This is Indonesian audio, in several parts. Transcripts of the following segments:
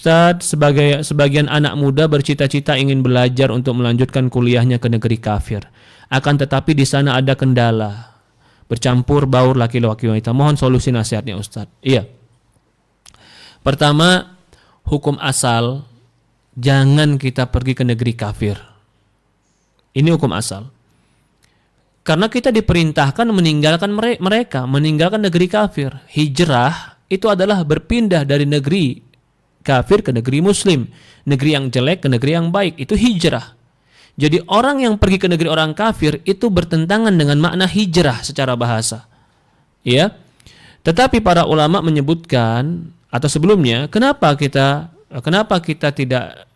Ustadz, sebagian anak muda bercita-cita ingin belajar untuk melanjutkan kuliahnya ke negeri kafir. Akan tetapi di sana ada kendala, bercampur baur laki-laki wanita. Mohon solusi nasihatnya Ustadz. Iya. Pertama, hukum asal, jangan kita pergi ke negeri kafir. Ini hukum asal. Karena kita diperintahkan meninggalkan mereka, meninggalkan negeri kafir. Hijrah itu adalah berpindah dari negeri kafir ke negeri muslim, negeri yang jelek ke negeri yang baik, itu hijrah. Jadi orang yang pergi ke negeri orang kafir itu bertentangan dengan makna hijrah secara bahasa. Ya. Tetapi para ulama menyebutkan atau sebelumnya, kenapa kita tidak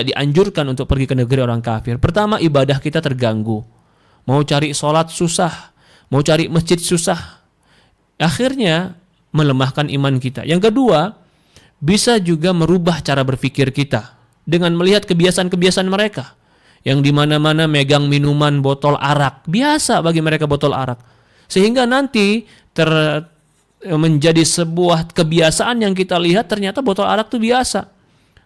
dianjurkan untuk pergi ke negeri orang kafir? Pertama, ibadah kita terganggu. Mau cari sholat susah, mau cari masjid susah. Akhirnya melemahkan iman kita. Yang kedua, bisa juga merubah cara berpikir kita dengan melihat kebiasaan-kebiasaan mereka yang di mana-mana megang minuman botol arak. Biasa bagi mereka botol arak. Sehingga nanti menjadi sebuah kebiasaan yang kita lihat ternyata botol arak itu biasa.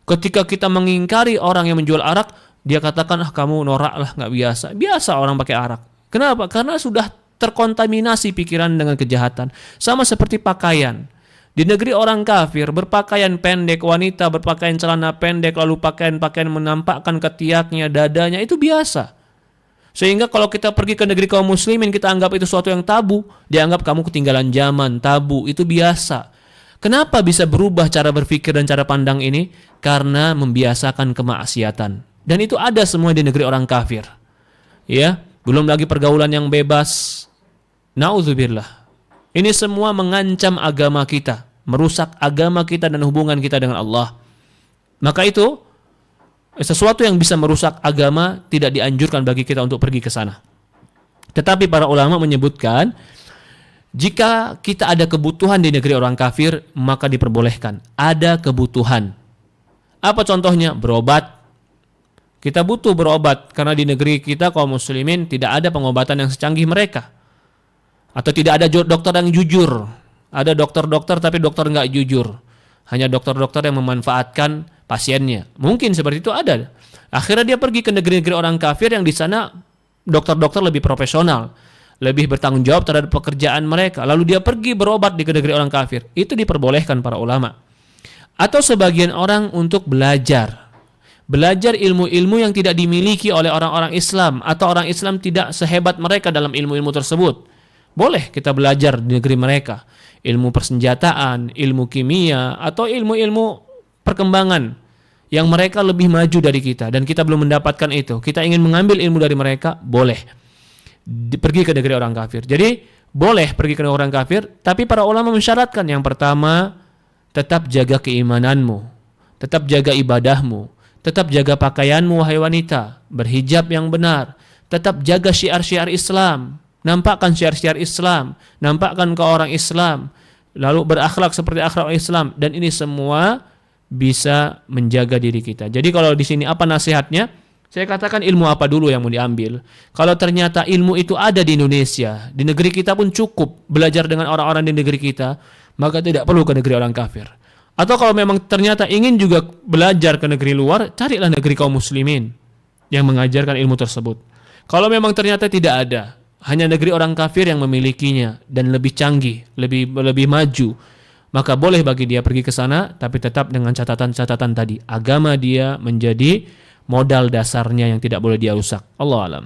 Ketika kita mengingkari orang yang menjual arak, dia katakan, kamu norak lah, nggak biasa. Biasa orang pakai arak. Kenapa? Karena sudah terkontaminasi pikiran dengan kejahatan. Sama seperti pakaian. Di negeri orang kafir, berpakaian pendek, wanita berpakaian celana pendek, lalu pakaian-pakaian menampakkan ketiaknya, dadanya, itu biasa. Sehingga kalau kita pergi ke negeri kaum muslimin, kita anggap itu sesuatu yang tabu. Dianggap kamu ketinggalan zaman, tabu, itu biasa. Kenapa bisa berubah cara berpikir dan cara pandang ini? Karena membiasakan kemaksiatan. Dan itu ada semua di negeri orang kafir. Ya, belum lagi pergaulan yang bebas. Nauzubillah. Ini semua mengancam agama kita, merusak agama kita dan hubungan kita dengan Allah. Maka itu sesuatu yang bisa merusak agama tidak dianjurkan bagi kita untuk pergi ke sana. Tetapi para ulama menyebutkan, jika kita ada kebutuhan di negeri orang kafir, maka diperbolehkan. Ada kebutuhan. Apa contohnya? Berobat. Kita butuh berobat karena di negeri kita kaum muslimin tidak ada pengobatan yang secanggih mereka. Atau tidak ada dokter yang jujur. Ada dokter-dokter tapi dokter nggak jujur. Hanya dokter-dokter yang memanfaatkan pasiennya. Mungkin seperti itu ada. Akhirnya dia pergi ke negeri-negeri orang kafir yang di sana dokter-dokter lebih profesional, lebih bertanggung jawab terhadap pekerjaan mereka. Lalu dia pergi berobat di negeri orang kafir. Itu diperbolehkan para ulama. Atau sebagian orang untuk belajar ilmu-ilmu yang tidak dimiliki oleh orang-orang Islam, atau orang Islam tidak sehebat mereka dalam ilmu-ilmu tersebut. Boleh kita belajar di negeri mereka, ilmu persenjataan, ilmu kimia, atau ilmu-ilmu perkembangan yang mereka lebih maju dari kita dan kita belum mendapatkan itu. Kita ingin mengambil ilmu dari mereka, boleh pergi ke negeri orang kafir. Jadi boleh pergi ke negeri orang kafir, tapi para ulama mensyaratkan, yang pertama, tetap jaga keimananmu, tetap jaga ibadahmu, tetap jaga pakaianmu wahai wanita, berhijab yang benar, tetap jaga syiar-syiar Islam, nampakkan syiar-syiar Islam, nampakkan ke orang Islam, lalu berakhlak seperti akhlak Islam, dan ini semua bisa menjaga diri kita. Jadi kalau di sini apa nasihatnya? Saya katakan ilmu apa dulu yang mau diambil. Kalau ternyata ilmu itu ada di Indonesia, di negeri kita pun cukup belajar dengan orang-orang di negeri kita, maka tidak perlu ke negeri orang kafir. Atau kalau memang ternyata ingin juga belajar ke negeri luar, carilah negeri kaum muslimin yang mengajarkan ilmu tersebut. Kalau memang ternyata tidak ada, hanya negeri orang kafir yang memilikinya dan lebih canggih, lebih maju, maka boleh bagi dia pergi ke sana, tapi tetap dengan catatan-catatan tadi. Agama dia menjadi modal dasarnya yang tidak boleh dia rusak. Allahu a'lam.